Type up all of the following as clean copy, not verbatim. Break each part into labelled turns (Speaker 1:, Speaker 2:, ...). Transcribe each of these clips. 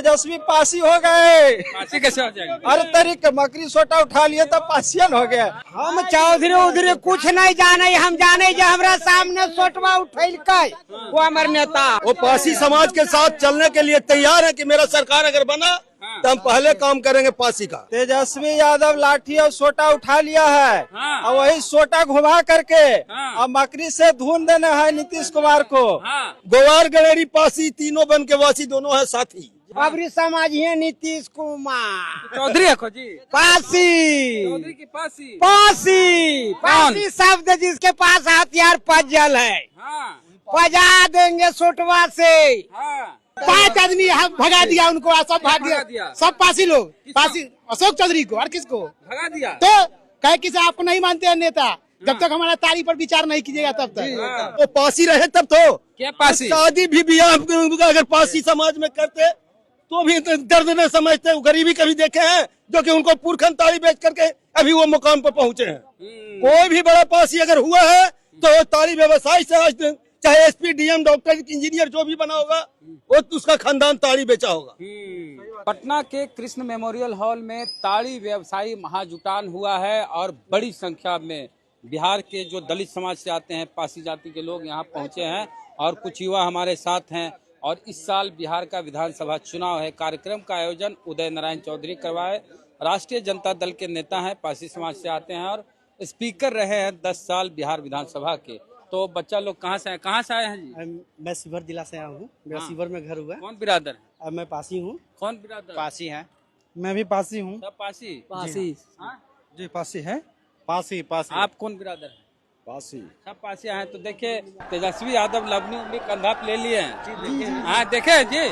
Speaker 1: तेजस्वी पासी हो गए।
Speaker 2: पासी कैसे हो जाएगी?
Speaker 1: हर तरीके मकरी सोटा उठा लिए तो पासियन हो गया।
Speaker 3: हम चौधरी उधरी कुछ नहीं जाने, हम जाने जो हमारा सामने सोटवा उठैल वो हमारे नेता।
Speaker 4: वो पासी समाज के साथ चलने के लिए तैयार है कि मेरा सरकार अगर बना तो हम पहले काम करेंगे पासी का।
Speaker 1: तेजस्वी यादव लाठी और सोटा उठा लिया है
Speaker 2: हाँ।
Speaker 1: और वही सोटा घुमा करके
Speaker 2: हाँ।
Speaker 1: और मकरी से धुन देना है नीतीश कुमार को।
Speaker 2: हाँ।
Speaker 4: गोवार गलेरी पासी तीनों बन के वासी दोनों है साथी।
Speaker 3: बाबरी समाज है नीतीश कुमार।
Speaker 2: चौधरी है खोजी
Speaker 3: पासी
Speaker 2: चौधरी की पासी।
Speaker 3: पासी पासी शब्द जिसके पास हथियार पज्जल है,
Speaker 2: हाँ
Speaker 3: पजा देंगे सोटवा से।
Speaker 2: हाँ
Speaker 5: 5 आदमी भगा दिया उनको, सब भाग
Speaker 2: भगा दिया।
Speaker 5: दिया, सब पासी लोग। पासी अशोक चौधरी को और किसको
Speaker 2: भगा दिया।
Speaker 5: तो कहे किसी आपको नहीं मानते हैं नेता, जब तक हमारा तारीख पर विचार नहीं कीजिएगा तब तक।
Speaker 4: वो पासी रहे तब तो
Speaker 2: क्या पासी?
Speaker 4: शादी भी ब्याह अगर पासी समाज में करते तो भी दर्द न समझते। वो गरीबी कभी देखे हैं जो कि उनको पुरखन ताली बेच करके अभी वो मुकाम पर पहुंचे हैं। कोई भी बड़ा पासी अगर हुआ है तो वो ताली व्यवसाय से आज चाहे एसपी डीएम डॉक्टर इंजीनियर जो भी बना होगा वो उसका खानदान ताली बेचा होगा।
Speaker 2: पटना के कृष्ण मेमोरियल हॉल में ताड़ी व्यवसायी महाजुटान हुआ है और बड़ी संख्या में बिहार के जो दलित समाज से आते हैं, पासी जाति के लोग यहाँ पहुंचे हैं और कुछ युवा हमारे साथ हैं। और इस साल बिहार का विधानसभा चुनाव है। कार्यक्रम का आयोजन उदय नारायण चौधरी करवाए। राष्ट्रीय जनता दल के नेता हैं, पासी समाज से आते हैं और स्पीकर रहे हैं 10 साल बिहार विधानसभा के। तो बच्चा लोग कहाँ से आए हैं जी?
Speaker 6: मैं शिवर जिला से आया हूँ, मेरा शिवर में घर हुआ है।
Speaker 2: कौन बिरादर है?
Speaker 6: अब मैं पासी हूँ।
Speaker 2: कौन बिरादर?
Speaker 6: पासी है।
Speaker 5: मैं भी पासी हूँ।
Speaker 2: सब पासी।
Speaker 3: पासी
Speaker 2: हाँ?
Speaker 5: जी पासी है।
Speaker 6: पासी पासी
Speaker 2: आप कौन बिरादर है?
Speaker 4: पासी
Speaker 2: सब पासी हैं। तो देखिए तेजस्वी यादव लवनी उमनी कंधा पे ले लिए हैं। हाँ देखे जी।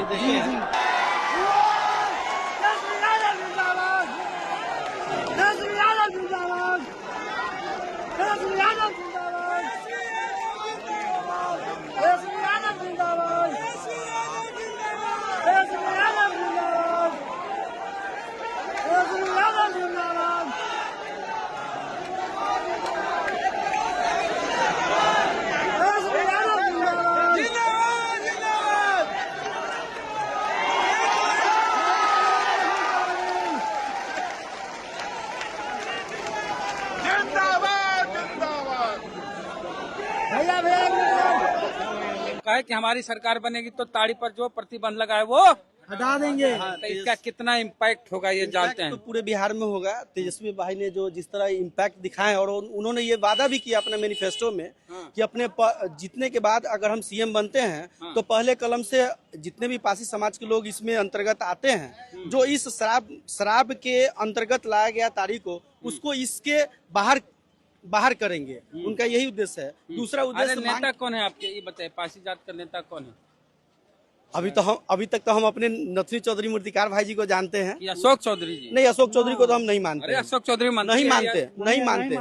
Speaker 2: कहे कि हमारी सरकार बनेगी तो ताड़ी पर जो प्रतिबंध लगा है वो
Speaker 5: हटा देंगे।
Speaker 2: तो इसका कितना इम्पैक्ट होगा ये जानते हैं?
Speaker 6: तो पूरे बिहार में होगा। तेजस्वी भाई ने जो जिस तरह इम्पैक्ट दिखाए और उन्होंने ये वादा भी किया अपने मैनिफेस्टो में कि अपने जीतने के बाद अगर हम सीएम बनते हैं तो पहले कलम से जितने भी पासी समाज के लोग इसमें अंतर्गत आते हैं, जो इस शराब के अंतर्गत लाया गया तारीख को, उसको इसके बाहर करेंगे। उनका यही उद्देश्य है। दूसरा उद्देश्य
Speaker 2: नेता कौन है आपके, ये बताए पासी जात का नेता कौन है?
Speaker 6: अभी तक तो हम अपने नथुनी चौधरी मूर्तिकार भाई जी को जानते हैं।
Speaker 2: ये अशोक चौधरी जी?
Speaker 6: नहीं, अशोक चौधरी को तो हम नहीं मानते।
Speaker 2: अरे अशोक चौधरी
Speaker 6: नहीं मानते।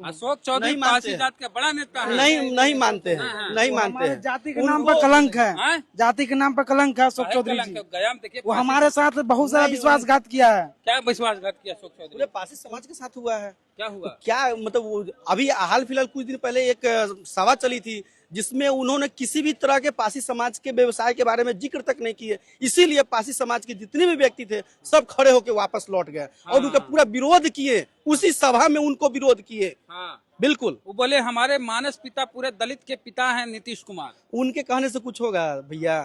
Speaker 2: अशोक चौधरी पासी जात का बड़ा नेता है।
Speaker 6: नहीं मानते हैं।
Speaker 5: जाति के नाम पर कलंक है।
Speaker 2: हाँ?
Speaker 5: जाति के नाम पर कलंक है अशोक चौधरी जी।
Speaker 2: गया देखिए
Speaker 5: वो हमारे साथ बहुत सारा विश्वासघात किया है।
Speaker 2: क्या विश्वासघात किया अशोक चौधरी?
Speaker 6: पूरे पासी समाज के साथ हुआ है।
Speaker 2: क्या हुआ?
Speaker 6: क्या मतलब अभी हाल फिलहाल कुछ दिन पहले एक सभा चली थी जिसमें उन्होंने किसी भी तरह के पासी समाज के व्यवसाय के बारे में जिक्र तक नहीं किए। इसीलिए पासी समाज के जितने भी व्यक्ति थे सब खड़े होकर वापस लौट गए और उनका पूरा विरोध किए। उसी सभा में उनको विरोध किए।
Speaker 2: हाँ।
Speaker 6: बिल्कुल।
Speaker 2: वो बोले हमारे मानस पिता पूरे दलित के पिता हैं नीतीश कुमार।
Speaker 6: उनके कहने से कुछ होगा भैया?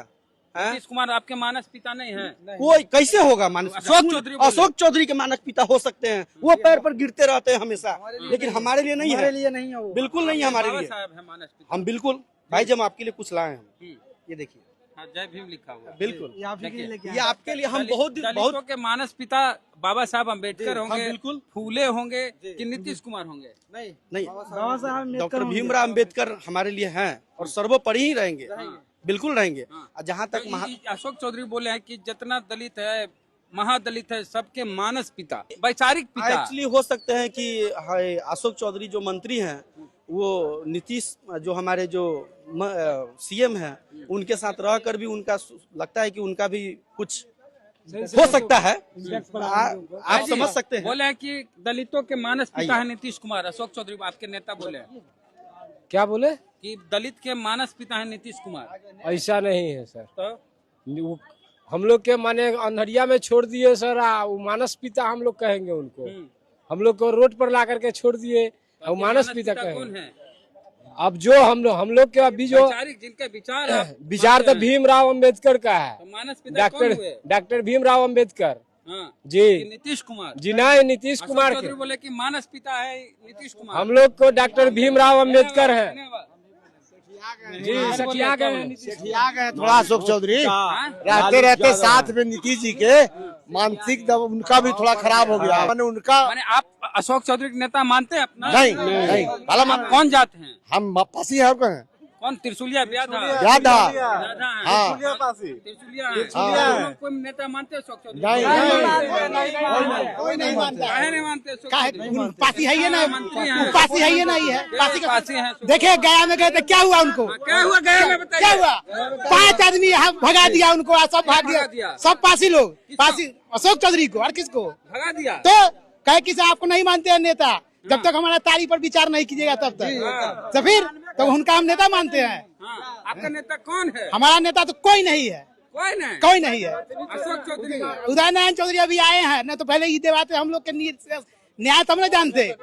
Speaker 2: नीतीश कुमार आपके मानस पिता नहीं है?
Speaker 6: कोई कैसे होगा मानस? अशोक चौधरी के मानस पिता हो सकते हैं। वो पैर पर गिरते रहते हैं हमेशा, लेकिन हमारे लिए नहीं है।
Speaker 5: नहीं है वो।
Speaker 6: बिल्कुल नहीं है हमारे लिए।
Speaker 2: मानस पिता
Speaker 6: हम बिल्कुल भाई जब आपके लिए कुछ लाए हैं, ये देखिए।
Speaker 2: हाँ, जय भीम लिखा हुआ।
Speaker 6: बिल्कुल
Speaker 5: ये
Speaker 6: आपके लिए हम
Speaker 2: दलितों के मानस पिता बाबा साहब अम्बेडकर होंगे,
Speaker 6: बिल्कुल।
Speaker 2: फूले होंगे कि नीतीश कुमार होंगे?
Speaker 6: नहीं,
Speaker 5: बाबा साहब
Speaker 6: डॉक्टर भीमराव अम्बेडकर हमारे लिए हैं और सर्वोपरि ही रहेंगे। बिल्कुल रहेंगे। जहाँ तक
Speaker 2: अशोक चौधरी बोले हैं कि जितना दलित है, महादलित है, सबके मानस पिता, वैचारिक पिता।
Speaker 6: एक्चुअली हो सकते हैं कि अशोक चौधरी जो मंत्री हैं वो नीतीश जो हमारे जो सीएम हैं उनके साथ रहकर भी उनका लगता है कि उनका भी कुछ हो सकता है। आप समझ सकते हैं।
Speaker 2: बोले हैं कि दलितों के मानस पिता है नीतीश कुमार। अशोक चौधरी आपके नेता बोले हैं।
Speaker 7: क्या बोले?
Speaker 2: कि दलित के मानस पिता है नीतीश कुमार।
Speaker 7: ऐसा नहीं है सर।
Speaker 2: तो
Speaker 7: हम लोग के माने अंधरिया में छोड़ दिए सर, वो मानस पिता हम लोग कहेंगे उनको। हम लोग को रोड पर ला करके छोड़ दिए, वो मानस पिता कहेंगे। अब जो हम लोग के अभी जो
Speaker 2: जिनके विचार है,
Speaker 7: विचार तो भीमराव अंबेडकर का है,
Speaker 2: तो मानस पिता कौन हुए?
Speaker 7: डॉक्टर भीमराव अंबेडकर जी।
Speaker 2: नीतीश कुमार
Speaker 7: जी नहीं, नीतीश कुमार
Speaker 2: चौधरी बोले कि मानस पिता है नीतीश कुमार।
Speaker 7: हम लोग को डॉक्टर भीमराव अंबेडकर है जी। सठिया गए
Speaker 4: थोड़ा अशोक चौधरी रहते रहते साथ में नीतीश जी के मानसिक दबाव उनका भी थोड़ा खराब हो गया। मैंने उनका
Speaker 2: माने आप अशोक चौधरी के नेता मानते हैं अपना?
Speaker 4: नहीं
Speaker 2: आप कौन जाते हैं?
Speaker 4: हम पासी है
Speaker 2: कौन? त्रिशूलिया ब्याधा
Speaker 4: याद था
Speaker 2: हाँ त्रिशूलिया है। कोई नेता मानते हैं अशोक चौधरी?
Speaker 5: कोई नहीं मानता।
Speaker 2: काहे नहीं मानते अशोक चौधरी?
Speaker 5: पासी है ये ना,
Speaker 2: मंत्री हैं।
Speaker 5: पासी है ये नहीं है।
Speaker 2: पासी है।
Speaker 5: देखे गया में गए थे, क्या हुआ उनको?
Speaker 2: क्या हुआ गया में बताइए?
Speaker 5: क्या हुआ? 5 आदमी यहाँ भगा दिया उनको, सब भाग गया। सब पासी लोग, पासी अशोक चौधरी को और किसको
Speaker 2: भगा दिया?
Speaker 5: तो कहे कि आपको नहीं मानते हैं नेता, जब तक हमारा तारी पर विचार नहीं कीजिएगा तब तक। तो फिर तो उनका हम नेता मानते हैं।
Speaker 2: आपका नेता कौन है?
Speaker 5: हमारा नेता तो कोई नहीं है, कोई नहीं है।
Speaker 2: अशोक चौधरी,
Speaker 5: उदय नारायण चौधरी अभी आए हैं न, तो पहले ही देवाते हम लोग के न्याय तो हम नहीं जानते हैं।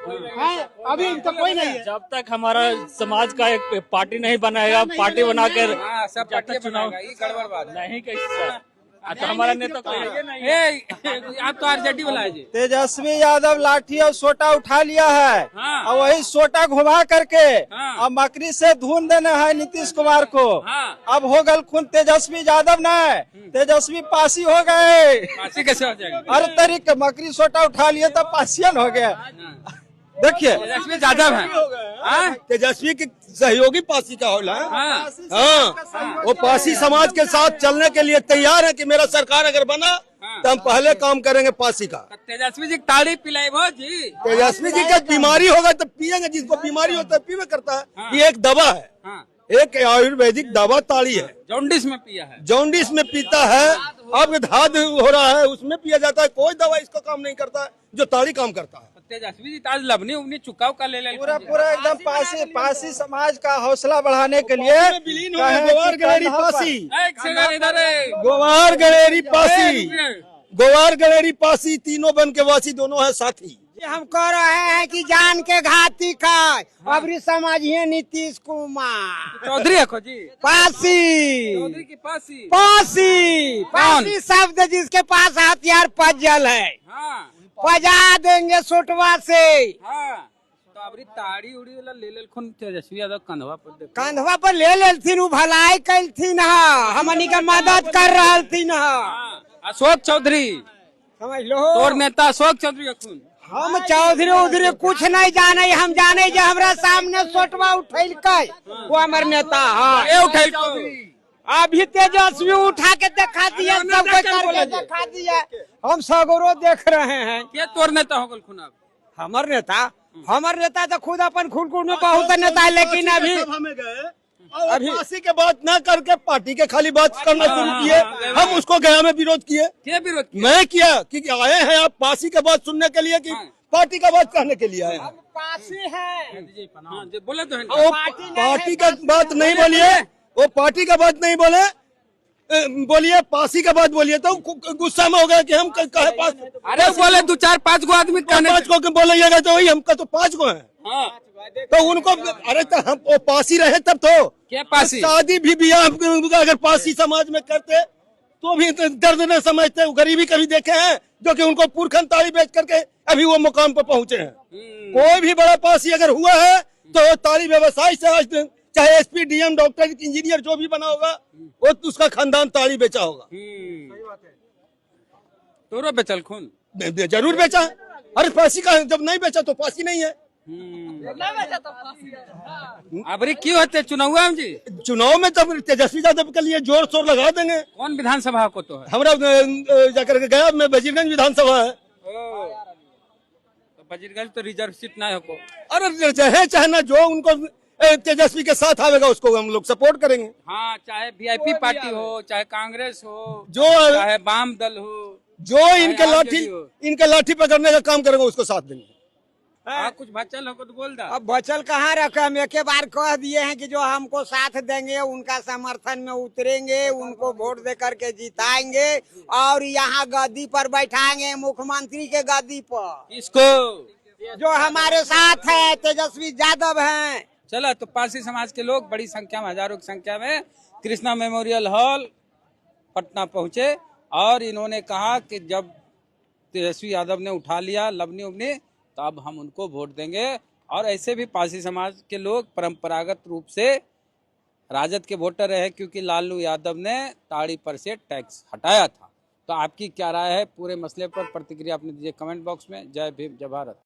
Speaker 5: अभी तो कोई नहीं है।
Speaker 8: जब तक हमारा समाज का एक पार्टी नहीं बनाएगा, पार्टी बनाकर
Speaker 2: सब पार्टी चुनाव गड़बड़ बात
Speaker 8: नहीं कैसे तो हमारा नेता कोई नहीं।
Speaker 2: आप तो आरजेडी वाला है जी।
Speaker 1: तेजस्वी यादव लाठी और सोटा उठा लिया है और वही सोटा घुमा करके अब मकरी से धुन देना है नीतीश कुमार को। अब हो गल खून तेजस्वी यादव न, तेजस्वी पासी हो गए।
Speaker 2: पासी कैसे हो जाएगा?
Speaker 1: हर तरीके मकरी सोटा उठा लिए तो पासियन हो गया। देखिए
Speaker 2: तेजस्वी यादव है,
Speaker 4: तेजस्वी के सहयोगी पासी का होला है। हाँ, वो पासी समाज के साथ चलने के लिए तैयार है कि मेरा सरकार अगर बना तो हम पहले काम करेंगे पासी का।
Speaker 2: तेजस्वी जी ताड़ी पिलाई भो जी।
Speaker 4: तेजस्वी जी का बीमारी होगा तो पियेंगे, जिसको बीमारी होता है पीवे करता है। ये एक दवा है, एक आयुर्वेदिक दवा ताड़ी है।
Speaker 2: जॉन्डिस में पिया है,
Speaker 4: जॉन्डिस में पीता है, अब धाद हो रहा है उसमें पिया जाता है। कोई दवा इसका काम नहीं करता है जो ताड़ी काम करता है।
Speaker 2: तेजस्वी जी आज लबनी उबनी चुकाव का ले
Speaker 1: पूरा एकदम पासी समाज का हौसला बढ़ाने के लिए
Speaker 4: गोवार गलेरी पासी,
Speaker 2: इधर
Speaker 4: grower gallery Pasi, grower gallery Pasi, तीनों बन के वासी दोनों है साथी।
Speaker 3: हम कह रहे हैं कि जान के घाती का अबरी समझिए नीतीश कुमार
Speaker 2: चौधरी है जी।
Speaker 3: पासी,
Speaker 2: चौधरी की पासी,
Speaker 3: पासी शब्द जिसके पास हथियार पज्जल है, पजा देंगे सोटवा से।
Speaker 2: तो अबरी ताड़ी उड़ी वाला ले लेलखुन तेजस्वी यादव
Speaker 3: कंधवा पर ले लेलथिन, उ भलाई कैलथिन है, हमनी के मदद कर रहलथिन है।
Speaker 2: अशोक चौधरी
Speaker 3: समझ लो,
Speaker 2: तोर नेता अशोक चौधरी अखुन।
Speaker 3: हम चौधरी उधरी कुछ नहीं जाने, हम जाने जो हमरा सामने सोटवा उठैलकै वो हमार नेता है। अभी तेजस्वी उठा के दिखा दिया, सब करके दिखा दिया, हम सगरो देख रहे हैं।
Speaker 2: के तोर नेता हो गल खुन? अब
Speaker 3: हमार नेता तो खुद अपन खुद में बहुत नेता है, लेकिन अभी
Speaker 4: अभी पासी के बात न करके पार्टी के खाली बात करना शुरू किए। हम उसको गया में विरोध किए।
Speaker 2: क्या विरोध किया?
Speaker 4: मैं किया क्योंकि आए हैं आप पासी के बात सुनने के लिए कि पार्टी का बात करने के लिए आए हैं।
Speaker 3: पासी है
Speaker 2: बोले तो
Speaker 4: वो पार्टी का बात नहीं बोलिए, वो पार्टी का बात नहीं बोले, बोलिए पासी का बात बोलिए। तो गुस्सा में हो गया कि हम कहे पास।
Speaker 2: अरे बोले 2 4 5 गो आदमी,
Speaker 4: 5 को बोलेगा तो वही हमका तो 5 गो है। तो उनको अरे तो हम वो पासी रहे तब तो
Speaker 2: क्या पासी?
Speaker 4: शादी भी बियाह अगर पासी समाज में करते तो भी दर्द न समझते। गरीबी कभी देखे हैं जो कि उनको पुरखन ताड़ी बेच करके अभी वो मुकाम पर पहुंचे हैं। कोई भी बड़ा पासी अगर हुआ है तो ताड़ी व्यवसाय से, आज चाहे एसपी, डीएम, डॉक्टर, इंजीनियर जो भी बना होगा वो उसका खानदान ताड़ी बेचा होगा।
Speaker 2: तो बेचल खून
Speaker 4: जरूर बेचा। अरे पासी का जब नहीं बेचा तो पासी नहीं है।
Speaker 2: अबरी क्यों होते चुनाव में जी?
Speaker 4: चुनाव में तब तेजस्वी यादव के लिए जोर शोर लगा देंगे।
Speaker 2: कौन विधानसभा को तो है?
Speaker 4: हमारा जाकर के गया में वजीरगंज विधानसभा है।
Speaker 2: तो वजीरगंज तो रिजर्व सीट ना है को।
Speaker 4: अरे चाहे ना जो उनको तेजस्वी के साथ आवेगा उसको हम लोग सपोर्ट करेंगे।
Speaker 2: हाँ, चाहे वीआईपी पार्टी हो, चाहे कांग्रेस हो,
Speaker 4: जो
Speaker 2: चाहे वाम दल हो,
Speaker 4: जो इनके लाठी पकड़ने का काम करेगा उसको साथ देंगे।
Speaker 2: कुछ बचल हो तो बोल दा।
Speaker 3: अब बचल कहाँ रखे, हम एक बार कह दिए हैं कि जो हमको साथ देंगे उनका समर्थन में उतरेंगे, उनको वोट दे करके जिताएंगे और यहाँ गद्दी पर बैठाएंगे, मुख्यमंत्री के गद्दी पर।
Speaker 2: इसको
Speaker 3: जो हमारे साथ है तेजस्वी यादव हैं।
Speaker 2: चला तो पारसी समाज के लोग बड़ी संख्या में, हजारों की संख्या में कृष्णा मेमोरियल हॉल पटना पहुंचे और इन्होंने कहा कि जब तेजस्वी यादव ने उठा लिया लवनी उबनी तो अब हम उनको वोट देंगे। और ऐसे भी पारसी समाज के लोग परंपरागत रूप से राजद के वोटर रहे क्योंकि लालू यादव ने ताड़ी पर से टैक्स हटाया था। तो आपकी क्या राय है पूरे मसले पर? प्रतिक्रिया अपनी दीजिए कमेंट बॉक्स में। जय भीम, जय भारत।